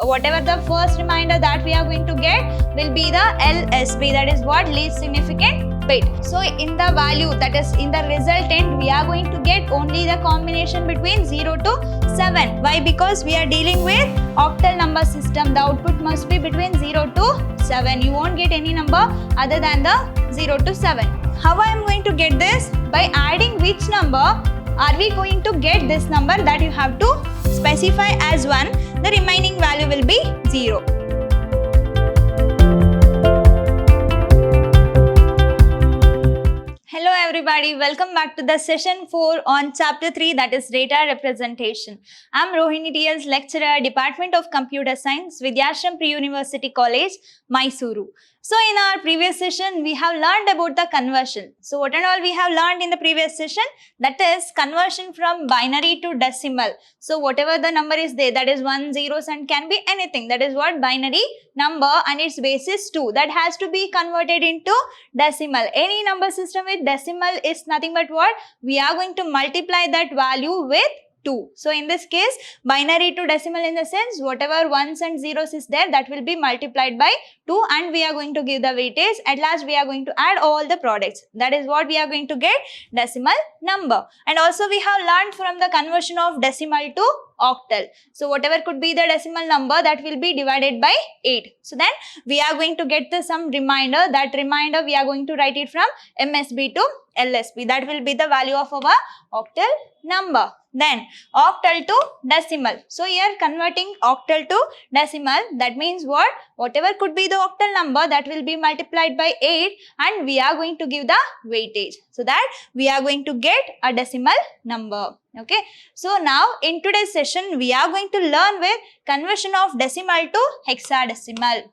whatever the first remainder that we are going to get will be the LSB, that is what, least significant bit. So in the value, that is in the resultant, we are going to get only the combination between 0 to 7. Why? Because we are dealing with octal number system. The output must be between 0 to 7. You won't get any number other than the 0 to 7. How I am going to get this? By adding which number are we going to get this number, that you have to specify as 1. The remaining value will be 0. Hello everybody, welcome back to the session 4 on chapter 3, that is data representation. I am Rohini TL's lecturer, Department of Computer Science, Vidhyaashram Pre-University College, Mysuru. So in our previous session, we have learned about the conversion. So what and all we have learned in the previous session? That is conversion from binary to decimal. So whatever the number is there, that is 1, 0s and can be anything. That is what binary number and its base is 2. That has to be converted into decimal. Any number system with decimal is nothing but what? We are going to multiply that value with 2. So in this case, binary to decimal in the sense, whatever 1s and 0s is there, that will be multiplied by 2 and we are going to give the weightage. At last, we are going to add all the products. That is what we are going to get decimal number. And also we have learned from the conversion of decimal to octal. So whatever could be the decimal number, that will be divided by 8. So then we are going to get the some remainder. That remainder we are going to write it from MSB to LSB. That will be the value of our octal number. Then octal to decimal. So here converting octal to decimal, that means what? Whatever could be the octal number, that will be multiplied by 8 and we are going to give the weightage. So that we are going to get a decimal number. Okay. So now in today's session, we are going to learn with conversion of decimal to hexadecimal.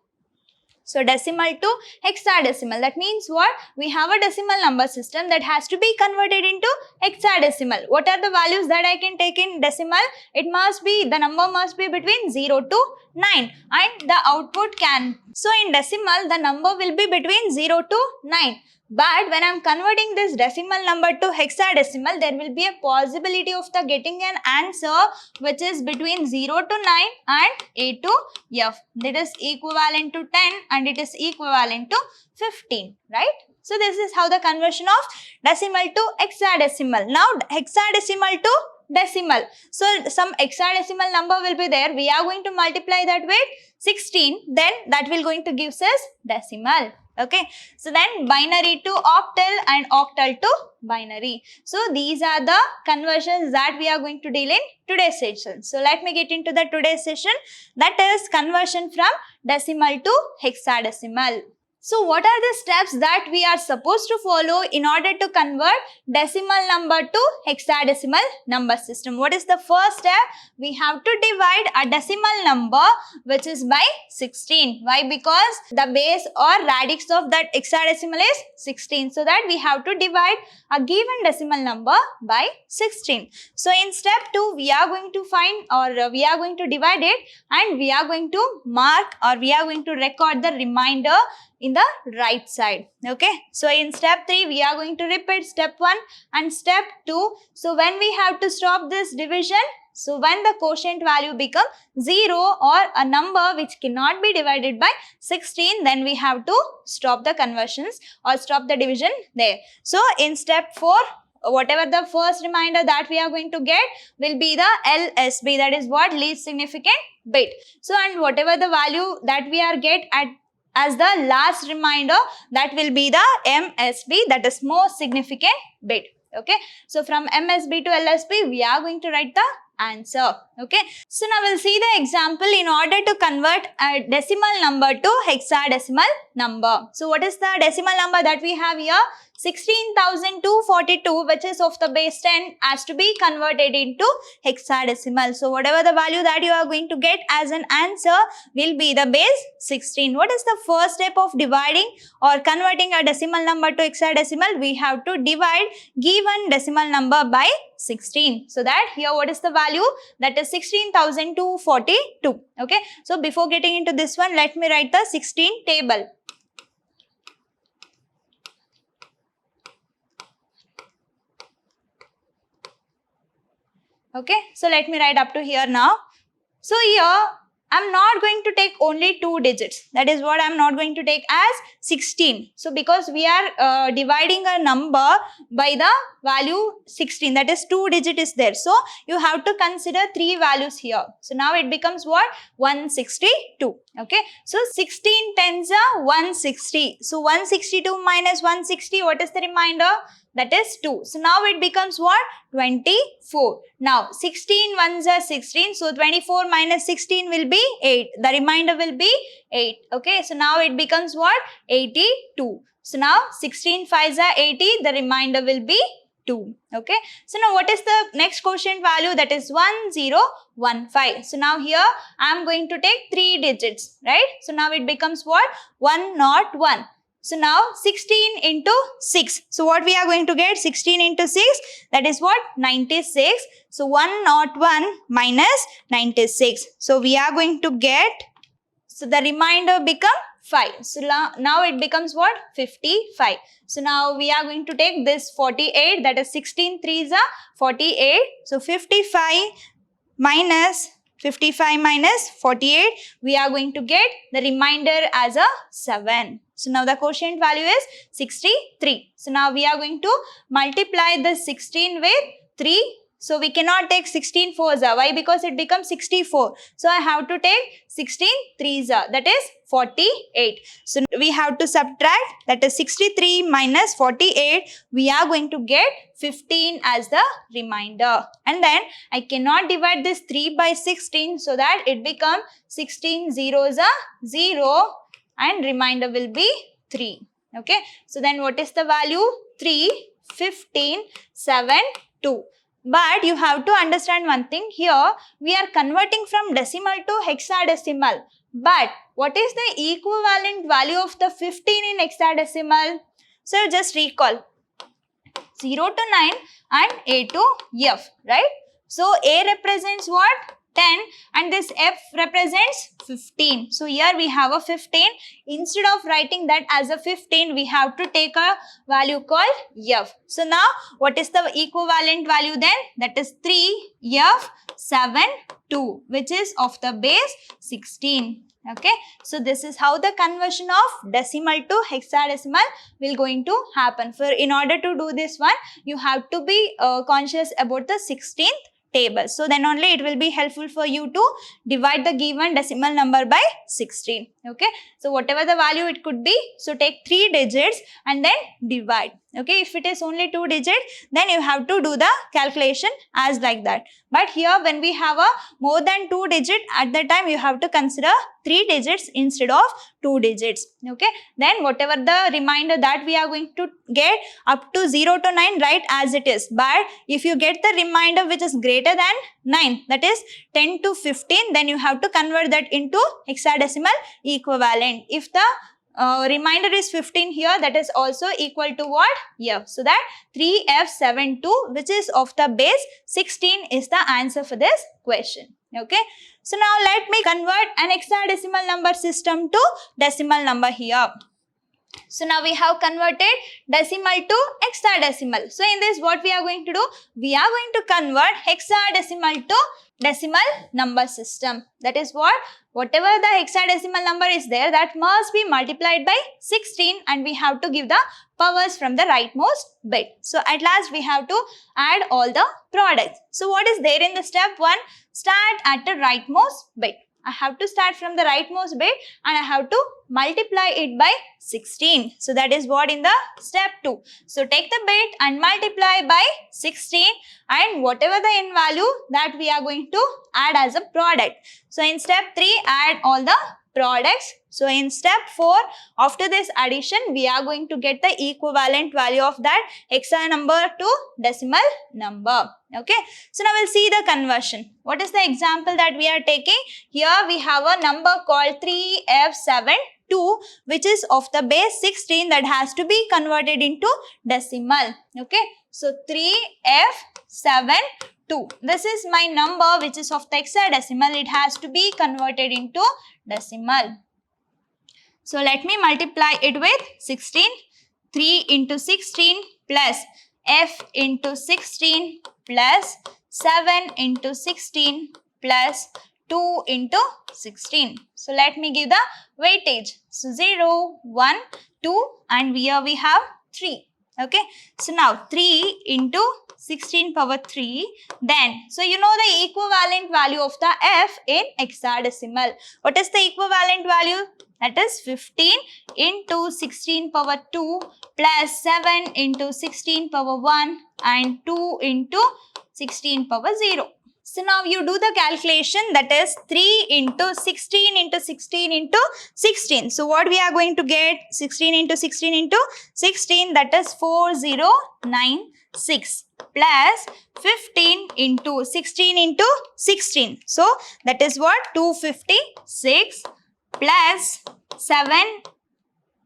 So decimal to hexadecimal, that means what? We have a decimal number system that has to be converted into hexadecimal. What are the values that I can take in decimal? It must be, the number must be between 0 to 9 and the output can. So in decimal, the number will be between 0 to 9. But when I am converting this decimal number to hexadecimal, there will be a possibility of the getting an answer which is between 0 to 9 and A to F. That is equivalent to 10 and it is equivalent to 15, right? So this is how the conversion of decimal to hexadecimal. Now hexadecimal to decimal. So some hexadecimal number will be there. We are going to multiply that with 16. Then that will going to give us decimal. Okay, so then binary to octal and octal to binary. So these are the conversions that we are going to deal in today's session. So let me get into the today's session, that is conversion from decimal to hexadecimal. So what are the steps that we are supposed to follow in order to convert decimal number to hexadecimal number system? What is the first step? We have to divide a decimal number which is by 16. Why? Because the base or radix of that hexadecimal is 16. So that we have to divide a given decimal number by 16. So in step 2, we are going to find or we are going to divide it and we are going to mark or we are going to record the remainder in the right side. Okay, so in step 3 we are going to repeat step 1 and step 2. So when we have to stop this division, so when the quotient value becomes 0 or a number which cannot be divided by 16, then we have to stop the conversions or stop the division there. So in step 4, whatever the first remainder that we are going to get will be the LSB, that is what? Least significant bit. So and whatever the value that we are get at as the last remainder, that will be the MSB, that is most significant bit. Okay, so from MSB to LSB, we are going to write the answer. Okay, so now we'll see the example in order to convert a decimal number to hexadecimal number. So what is the decimal number that we have here? 16,242, which is of the base 10, has to be converted into hexadecimal. So whatever the value that you are going to get as an answer will be the base 16. What is the first step of dividing or converting a decimal number to hexadecimal? We have to divide given decimal number by 16. So that here what is the value? That is 16,242. Okay. So before getting into this one, let me write the 16 table. Okay, so let me write up to here now. So here I'm not going to take only 2 digits. That is what I'm not going to take as 16. So because we are dividing a number by the value 16, that is 2 digit is there. So you have to consider 3 values here. So now it becomes what? 162. Okay. So 16 tens are 160. So 162 minus 160, what is the remainder? That is 2. So now it becomes what? 24. Now 16 ones are 16. So 24 minus 16 will be 8. The remainder will be 8. Okay. So now it becomes what? 82. So now 16 5s are 80. The remainder will be 2. Okay. So now what is the next quotient value? That is 1015. So now here I am going to take 3 digits. Right. So now it becomes what? 101. So now 16 into 6. So what we are going to get? 16 into 6, that is what? 96. So 101 minus 96. So we are going to get, so the remainder become 5. So now it becomes what? 55. So now we are going to take this 48, that is 16 3s are 48. So 55 minus 48, we are going to get the remainder as a 7. So now the quotient value is 63. So now we are going to multiply the 16 with 3. So we cannot take 16 4s. Why? Because it becomes 64. So I have to take 16 3s. That is 48. So we have to subtract, that is 63 minus 48. We are going to get 15 as the remainder. And then I cannot divide this 3 by 16 so that it becomes 16 zeros are 0 and remainder will be 3. Okay. So then what is the value? 3, 15, 7, 2. But you have to understand one thing. Here we are converting from decimal to hexadecimal. But what is the equivalent value of the 15 in hexadecimal? So just recall 0 to 9 and A to F, right? So A represents what? 10 and this F represents 15. So here we have a 15. Instead of writing that as a 15, we have to take a value called F. So now what is the equivalent value then? That is 3 F 7 2, which is of the base 16. Okay. So this is how the conversion of decimal to hexadecimal will going to happen. In order to do this one, you have to be conscious about the 16th table. So then only it will be helpful for you to divide the given decimal number by 16. Okay. So whatever the value it could be, so take 3 digits and then divide. Okay. If it is only 2 digits, then you have to do the calculation as like that. But here when we have a more than 2 digit, at that time you have to consider 3 digits instead of 2 digits. Okay. Then whatever the remainder that we are going to get up to 0 to 9, write as it is. But if you get the remainder which is greater than 9, that is 10 to 15, then you have to convert that into hexadecimal equivalent. If the remainder is 15 here, that is also equal to what? F. So that 3F72, which is of the base 16, is the answer for this question. Okay. So now let me convert an hexadecimal number system to decimal number here. So now we have converted decimal to hexadecimal. So in this what we are going to do? We are going to convert hexadecimal to decimal number system. That is what? Whatever the hexadecimal number is there, that must be multiplied by 16 and we have to give the powers from the rightmost bit. So at last we have to add all the products. So what is there in the step 1? Start at the rightmost bit. I have to start from the rightmost bit and I have to multiply it by 16. So that is what in the step 2. So take the bit and multiply by 16 and whatever the end value that we are going to add as a product. So in step 3, add all the products. So in step 4, after this addition, we are going to get the equivalent value of that hexa number to decimal number. Okay. So now we'll see the conversion. What is the example that we are taking? Here we have a number called 3F72, which is of the base 16 that has to be converted into decimal. Okay. So 3F72. This is my number which is of the hexadecimal. It has to be converted into decimal. So let me multiply it with 16. 3 into 16 plus F into 16 plus 7 into 16 plus 2 into 16. So let me give the weightage. So 0, 1, 2 and here we have 3. Okay. So now 3 into 16 power 3. Then, so you know the equivalent value of the F in hexadecimal. What is the equivalent value? That is 15 into 16 power 2 plus 7 into 16 power 1 and 2 into 16 power 0. So now you do the calculation, that is 3 into 16 into 16 into 16. So what we are going to get? 16 into 16 into 16, that is 4096 plus 15 into 16 into 16. So that is what? 256 plus 7,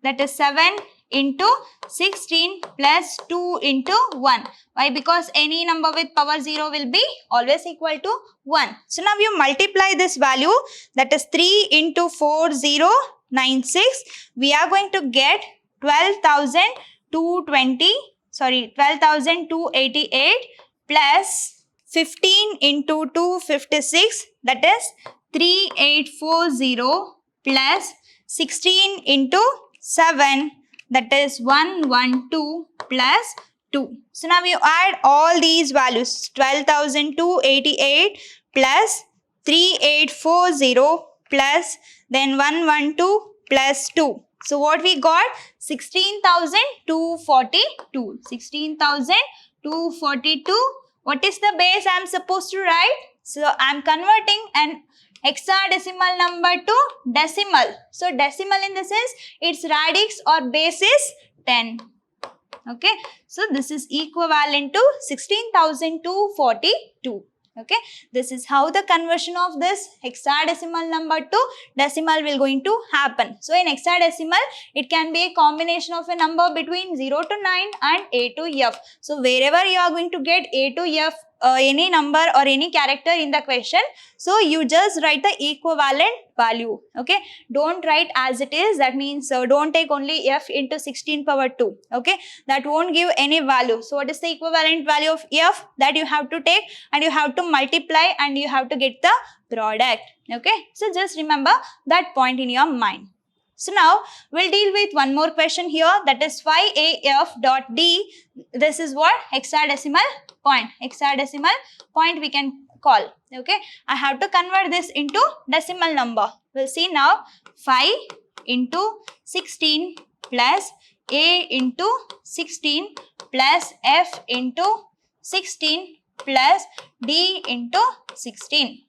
that is 7 into 16 plus 2 into 1. Why? Because any number with power 0 will be always equal to 1. So now you multiply this value, that is 3 into 4096. We are going to get 12,288 plus 15 into 256, that is 3840 plus 16 into 7, that is 112 plus 2. So now you add all these values, 12,288 plus 3840 plus then 112 plus 2. So what we got? 16,242. 16,242. What is the base I am supposed to write? So I am converting an hexadecimal number to decimal. So decimal in the sense its radix or base is 10. Okay. So this is equivalent to 16,242. Okay. This is how the conversion of this hexadecimal number to decimal will going to happen. So in hexadecimal, it can be a combination of a number between 0 to 9 and A to F. So wherever you are going to get A to F, any number or any character in the question, so you just write the equivalent value. Okay, don't write as it is. That means don't take only F into 16 power 2. Okay, that won't give any value. So what is the equivalent value of F? That you have to take and you have to multiply and you have to get the product. Okay, so just remember that point in your mind. So now we'll deal with one more question here, that is 5AF dot D. This is what? Hexadecimal point. Hexadecimal point we can call. Okay, I have to convert this into decimal number. We'll see now. 5 into 16 plus A into 16 plus F into 16 plus D into 16.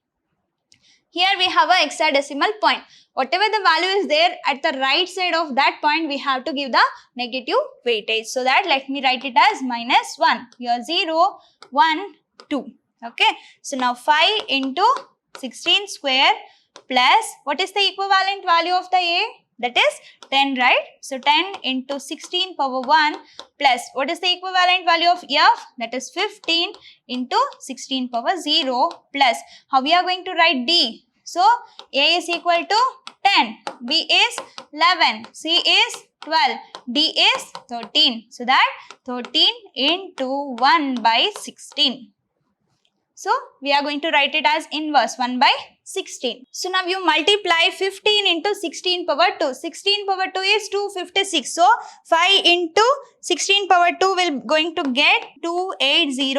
Here we have a hexadecimal point. Whatever the value is there at the right side of that point, we have to give the negative weightage. So that let me write it as -1. Here 0, 1, 2. Okay. So now 5 into 16 square plus what is the equivalent value of the A? That is 10, right? So 10 into 16 power 1 plus what is the equivalent value of F? That is 15 into 16 power 0 plus how we are going to write D? So A is equal to 10, B is 11, C is 12, D is 13. So that 13 into 1 by 16. So we are going to write it as inverse 1 by 16. So now you multiply 15 into 16 power 2. 16 power 2 is 256. So 5 into 16 power 2 will going to get 280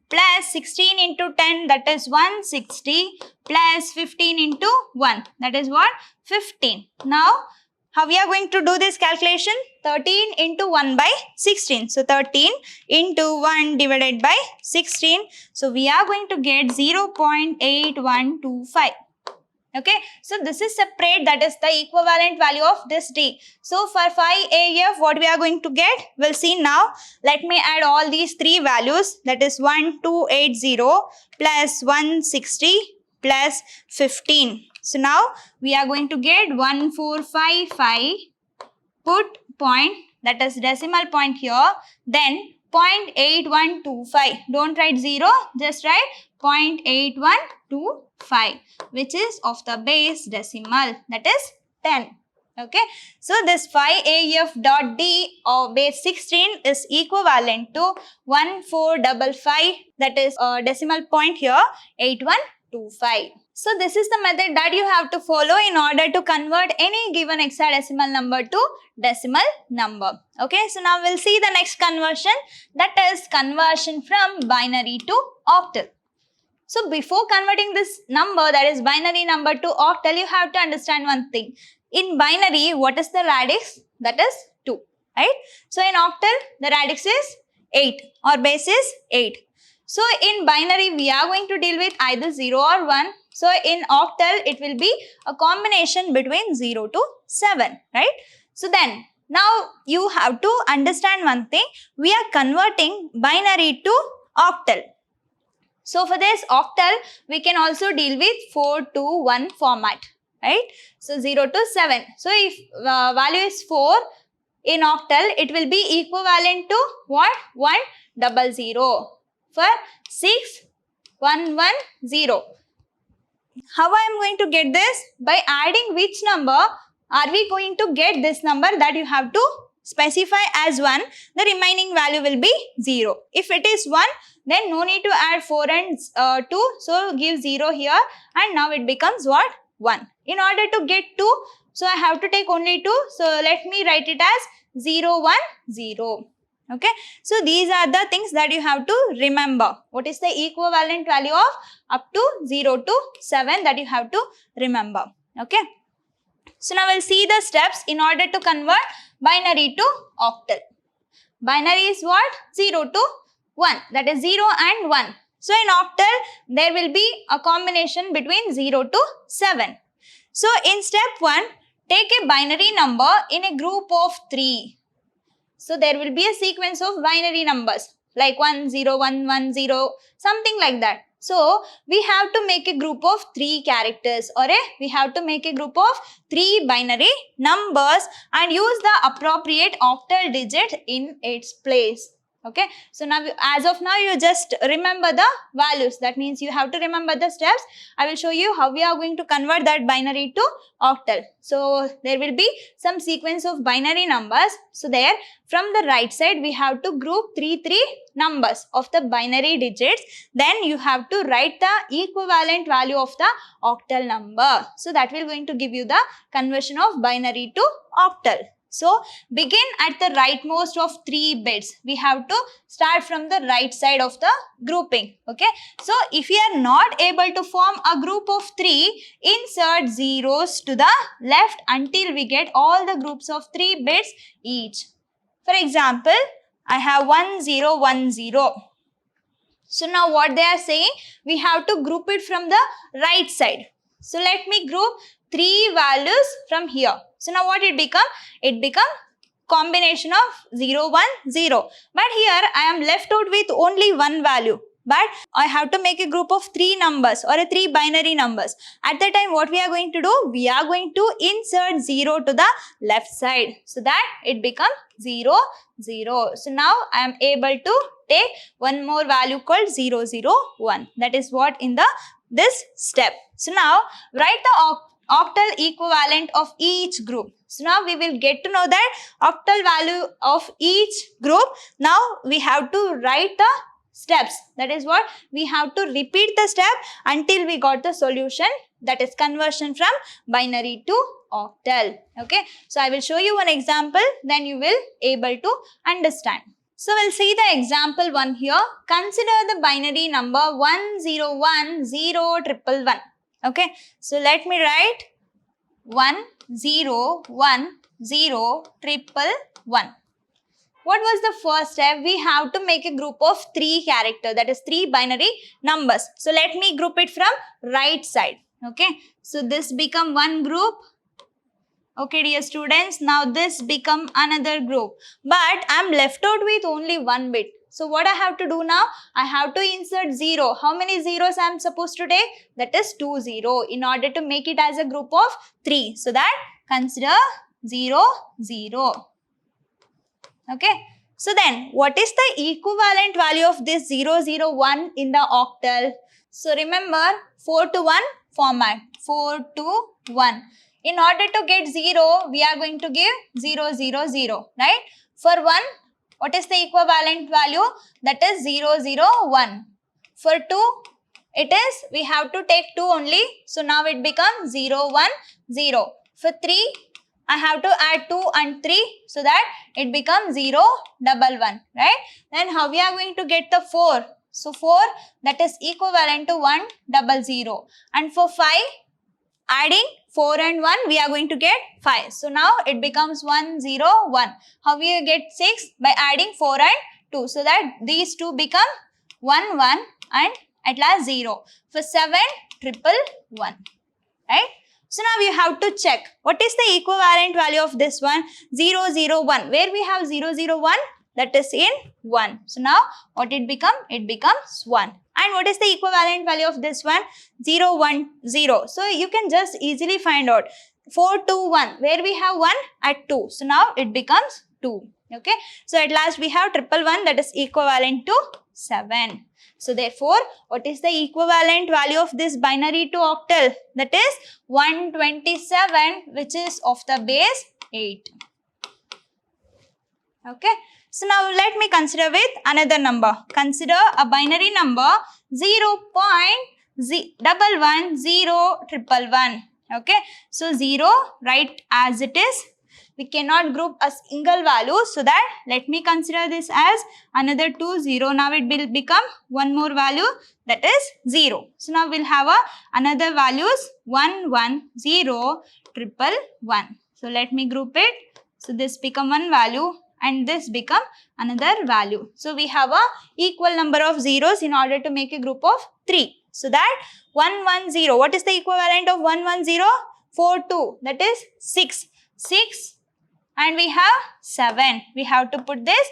plus 16 into 10, that is 160 plus 15 into 1, that is what? 15. Now how we are going to do this calculation? 13 into 1 by 16. So 13 into 1 divided by 16. So we are going to get 0.8125. Okay. So this is separate, that is the equivalent value of this D. So for 5AF, what we are going to get? We'll see now. Let me add all these three values. That is 1280 plus 160 plus 15. So now we are going to get 1455, put point, that is decimal point here, then 0.8125. Don't write 0, just write 0.8125, which is of the base decimal, that is 10. Okay, so this 5AF dot D or base 16 is equivalent to 1455, that is decimal point here 8125. 25. So this is the method that you have to follow in order to convert any given hexadecimal number to decimal number. Okay, so now we'll see the next conversion, that is conversion from binary to octal. So before converting this number, that is binary number to octal, you have to understand one thing. In binary, what is the radix? That is 2, right? So in octal, the radix is 8 or base is 8. So in binary, we are going to deal with either 0 or 1. So in octal, it will be a combination between 0 to 7, right? So then, now you have to understand one thing. We are converting binary to octal. So for this octal, we can also deal with 4 to 1 format, right? So 0 to 7. So if value is 4 in octal, it will be equivalent to what? 100. For 6, 110. How I am going to get this? By adding which number are we going to get this number? That you have to specify as 1. The remaining value will be 0. If it is 1, then no need to add 4 and 2. So give 0 here and now it becomes what? 1. In order to get 2, so I have to take only 2. So let me write it as 0, 1, 0. Okay, so these are the things that you have to remember. What is the equivalent value of up to 0 to 7 that you have to remember. Okay, so now we'll see the steps in order to convert binary to octal. Binary is what? 0 to 1, that is 0 and 1. So in octal, there will be a combination between 0 to 7. So in step 1, take a binary number in a group of 3. So there will be a sequence of binary numbers like 1, 0, 1, 1, 0, something like that. So we have to make a group of 3 characters or we have to make a group of 3 binary numbers and use the appropriate octal digit in its place. Okay, so now as of now you just remember the values. That means you have to remember the steps. I will show you how we are going to convert that binary to octal. So there will be some sequence of binary numbers. So there from the right side we have to group 3 numbers of the binary digits. Then you have to write the equivalent value of the octal number. So that will going to give you the conversion of binary to octal. So begin at the rightmost of 3 bits. We have to start from the right side of the grouping. Okay. So if you are not able to form a group of 3, insert zeros to the left until we get all the groups of 3 bits each. For example, I have 1, 0, 1, 0. So now what they are saying, we have to group it from the right side. So let me group 3 values from here. So now what it become? It become combination of 0, 1, 0. But here I am left out with only 1 value. But I have to make a group of 3 numbers or 3 binary numbers. At that time what we are going to do? We are going to insert 0 to the left side. So that it becomes 0, 0. So now I am able to take one more value called 0, 0, 1. That is what in this step. So now write the octal equivalent of each group. So now we will get to know that octal value of each group. Now we have to write the steps. That is what we have to repeat the step until we got the solution, that is conversion from binary to octal. Okay. So I will show you one example, then you will able to understand. So we'll see the example 1 here. Consider the binary number 101011. Okay, so let me write 101011. What was the first step? We have to make a group of 3 characters, that is 3 binary numbers. So let me group it from right side. Okay, so this become one group. Okay, dear students, now this become another group. But I am left out with only 1 bit. So what I have to do now? I have to insert 0. How many zeros I am supposed to take? That is 2 0 in order to make it as a group of 3. So that consider 0 0. Okay. So then what is the equivalent value of this 0 0 1 in the octal? So remember 4 to 1 format. 4 to 1. In order to get 0, we are going to give 0 0 0. Right? For 1, what is the equivalent value? That is 0 0 1. For 2, It is, we have to take 2 only. So now it becomes 0, 1, 0. For 3, I have to add 2 and 3 so that it becomes 0, 1, 1, right? Then how we are going to get the 4? So 4, that is equivalent to 1, 0, 0. And for 5, adding 4 and 1, we are going to get 5. So now it becomes 1, 0, 1. How we get 6? By adding 4 and 2. So that these two become 1, 1 and at last 0. For 7, 1, 1, right? So now we have to check what is the equivalent value of this one, 0, 0, 1. Where we have 0, 0, 1? That is in 1. So now what it become? It becomes 1. And what is the equivalent value of this one? 0, 1, 0. So you can just easily find out. 4, 2, 1. Where we have 1? At 2. So now it becomes 2. Okay. So at last we have 1, 1, 1, that is equivalent to 7. So therefore, what is the equivalent value of this binary to octal? That is 127, which is of the base 8. Okay. So now let me consider with another number. Consider a binary number 0.11011. Okay. So 0, write as it is. We cannot group a single value, so that let me consider this as another 2, 0. Now it will become one more value, that is 0. So now we'll have another values 1, 1, 0, 1, 1. So let me group it. So this become one value and this become another value. So we have a equal number of zeros in order to make a group of 3. So that 1, 1, 0. What is the equivalent of 1, 1, 0? 4, 2. That is 6. 6. And we have 7. We have to put this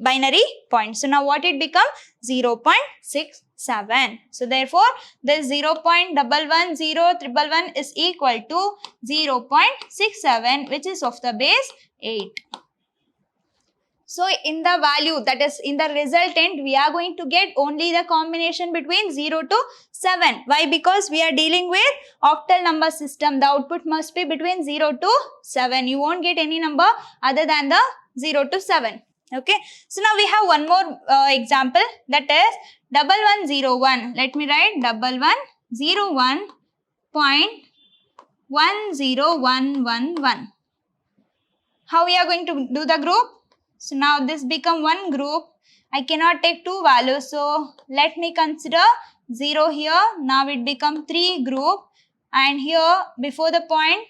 binary point. So now what it become? 0.67. So therefore, this 0.11011 is equal to 0.67, which is of the base 8. So in the value, that is in the resultant, we are going to get only the combination between 0 to 7. Why? Because we are dealing with octal number system. The output must be between 0 to 7. You won't get any number other than the 0 to 7. Okay. So now we have one more example, that is 1101. Let me write 1101.10111. How we are going to do the group? So now this become one group. I cannot take two values. So let me consider 0 here. Now it become 3 group. And here before the point,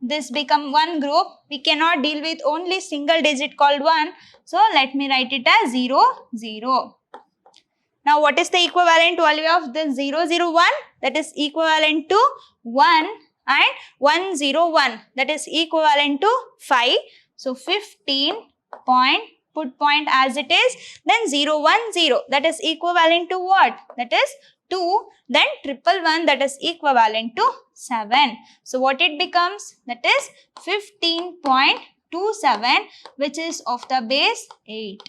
this become one group. We cannot deal with only single digit called 1. So let me write it as 0, 0. Now what is the equivalent value of the 0, 0, 1? That is equivalent to 1 and 1, 0, 1. That is equivalent to 5. So 15 point, put point as it is, then 0, 1, 0, that is equivalent to what? That is 2, then 1, 1, 1, that is equivalent to 7. So what it becomes? That is 15.27, which is of the base 8.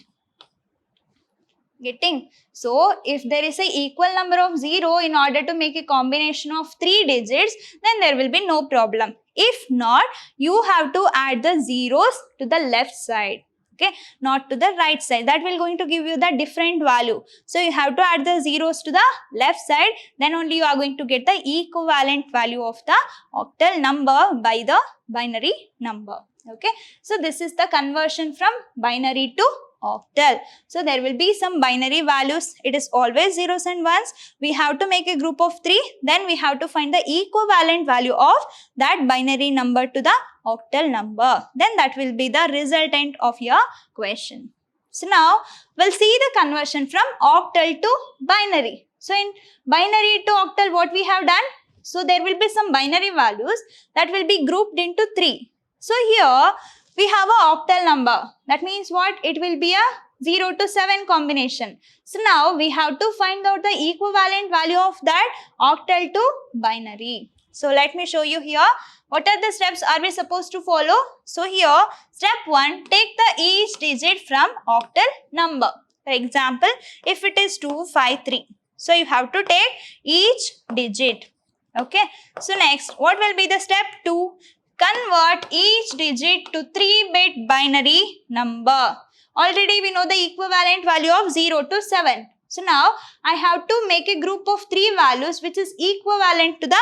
Getting? So if there is a equal number of 0 in order to make a combination of 3 digits, then there will be no problem. If not, you have to add the zeros to the left side. Okay, not to the right side. That will going to give you the different value. So you have to add the zeros to the left side. Then only you are going to get the equivalent value of the octal number by the binary number. Okay, so this is the conversion from binary to octal. So there will be some binary values. It is always zeros and ones. We have to make a group of 3. Then we have to find the equivalent value of that binary number to the octal number. Then that will be the resultant of your question. So now we'll see the conversion from octal to binary. So in binary to octal, what we have done? So there will be some binary values that will be grouped into 3. So here we have a octal number. That means what? It will be a 0 to 7 combination. So now we have to find out the equivalent value of that octal to binary. So let me show you here. What are the steps are we supposed to follow? So here, step 1, take the each digit from octal number. For example, if it is 253. So you have to take each digit. Okay. So next, what will be the step 2? Convert each digit to 3-bit binary number. Already we know the equivalent value of 0 to 7. So now I have to make a group of 3 values which is equivalent to the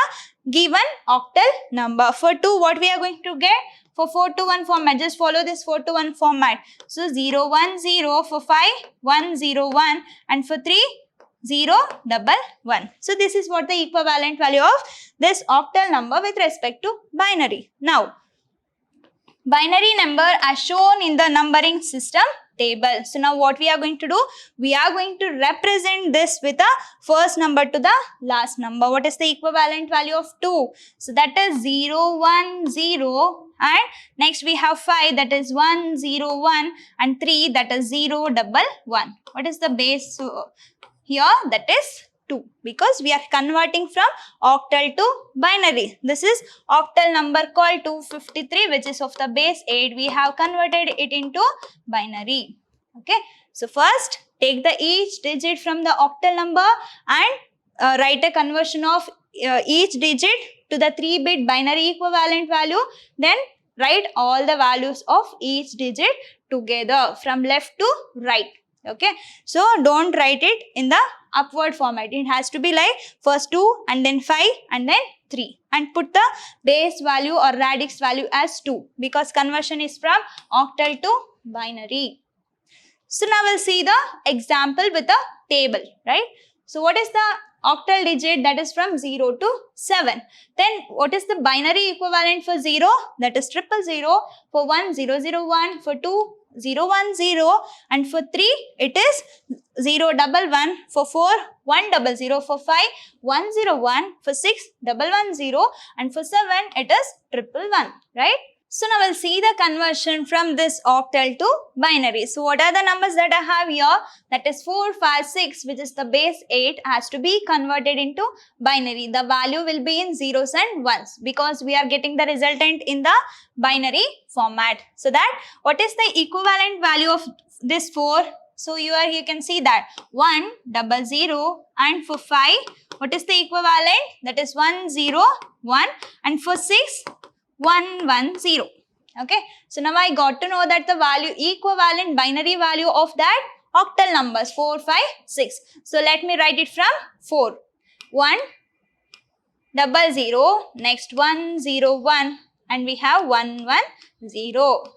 given octal number. For 2, what we are going to get? For 4 to 1 format, just follow this 4 to 1 format. So 0, 1, 0, for 5, 1, 0, 1, and for 3, 0, 1, 1. So this is what the equivalent value of this octal number with respect to binary. Now, binary number as shown in the numbering system table. So now what we are going to do? We are going to represent this with the first number to the last number. What is the equivalent value of 2? So that is 0, 1, 0, and next we have 5, that is 1, 0, 1, and 3, that is 0, 1, 1. What is the base here? That is 2, because we are converting from octal to binary. This is octal number called 253, which is of the base 8. We have converted it into binary. Okay. So first take the each digit from the octal number and write a conversion of each digit to the 3-bit binary equivalent value. Then write all the values of each digit together from left to right. Okay, so don't write it in the upward format. It has to be like first 2 and then 5 and then 3, and put the base value or radix value as 2, because conversion is from octal to binary. So now we'll see the example with the table, right? So what is the octal digit? That is from 0 to 7. Then what is the binary equivalent for 0? That is 000. For 1, 001. For 2, 010, and for 3 it is 011, for 4 100, for 5 101, for 6 110, and for 7 it is 111, right? So now we'll see the conversion from this octal to binary. So what are the numbers that I have here? That is 4, 5, 6, which is the base 8, has to be converted into binary. The value will be in zeros and ones, because we are getting the resultant in the binary format. So that what is the equivalent value of this 4? So you can see that 100, and for 5, what is the equivalent? That is 101, and for 6, 110. Okay, so now I got to know that the value equivalent binary value of that octal numbers 4, 5, 6. So let me write it from 4. 100, next 101, and we have 110.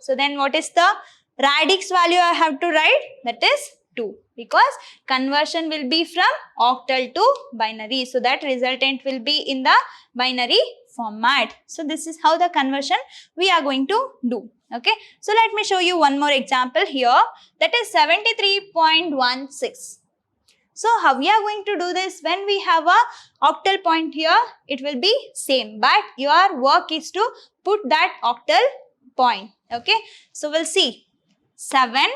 So then what is the radix value I have to write? That is 2, because conversion will be from octal to binary. So that resultant will be in the binary format. So this is how the conversion we are going to do. Okay, so let me show you one more example here. That is 73.16. So how we are going to do this? When we have a octal point here, it will be same, but your work is to put that octal point. Okay, so we'll see 7,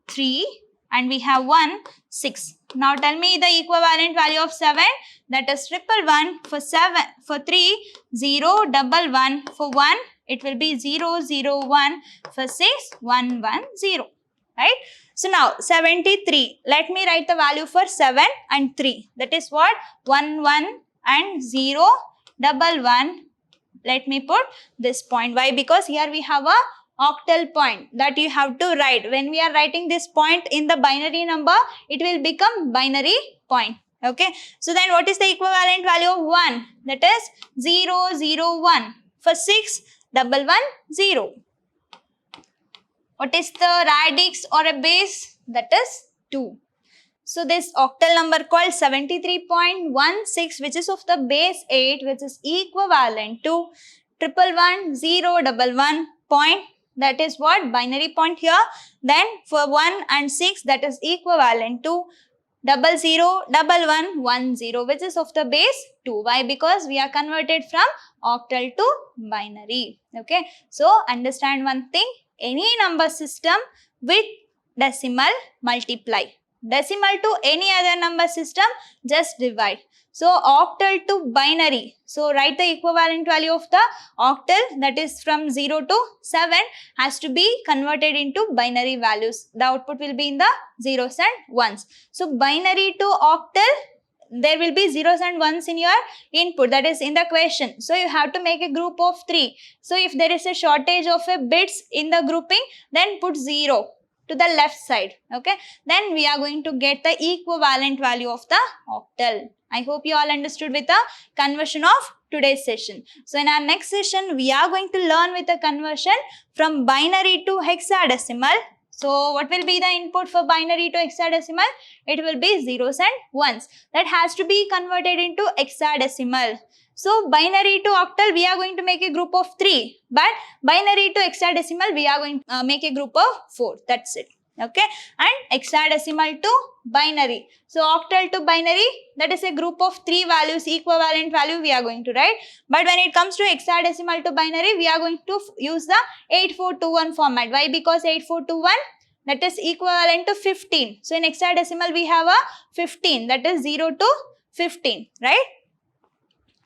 3, and we have 1, 6. Now tell me the equivalent value of 7. That is 111. For 7, for 3, 011. For 1, it will be 001. For 6, 110. Right? So now 73. Let me write the value for 7 and 3. That is what? 11 and 011. Let me put this point. Why? Because here we have a octal point that you have to write. When we are writing this point in the binary number, it will become binary point. Okay. So then what is the equivalent value of 1? That is 001. For 6, 110. What is the radix or a base? That is 2. So this octal number called 73.16, which is of the base 8, which is equivalent to 111 point. That is what? Binary point here. Then for 1 and 6, that is equivalent to 001110, which is of the base 2. Why? Because we are converted from octal to binary. Okay. So understand one thing. Any number system with decimal, multiply. Decimal to any other number system, just divide. So octal to binary. So write the equivalent value of the octal, that is from 0 to 7, has to be converted into binary values. The output will be in the zeros and ones. So binary to octal, there will be zeros and ones in your input, that is in the question. So you have to make a group of 3. So if there is a shortage of a bits in the grouping, then put 0. to the left side. Okay, then we are going to get the equivalent value of the octal. I hope you all understood with the conversion of today's session. So in our next session, we are going to learn with the conversion from binary to hexadecimal. So what will be the input for binary to hexadecimal? It will be zeros and ones. That has to be converted into hexadecimal. So binary to octal, we are going to make a group of 3. But binary to hexadecimal, we are going to make a group of 4. That's it. Okay. And hexadecimal to binary. So octal to binary, that is a group of 3 values, equivalent value we are going to write. But when it comes to hexadecimal to binary, we are going to use the 8421 format. Why? Because 8421, that is equivalent to 15. So in hexadecimal, we have a 15, that is 0 to 15, right?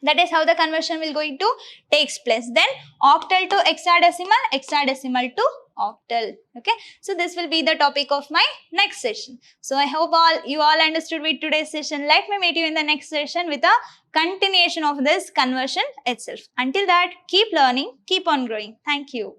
That is how the conversion will going to takes place. Then octal to hexadecimal, hexadecimal to octal. Okay, so this will be the topic of my next session. So I hope you all understood with today's session. Let me meet you in the next session with a continuation of this conversion itself. Until that, keep learning, keep on growing. Thank you.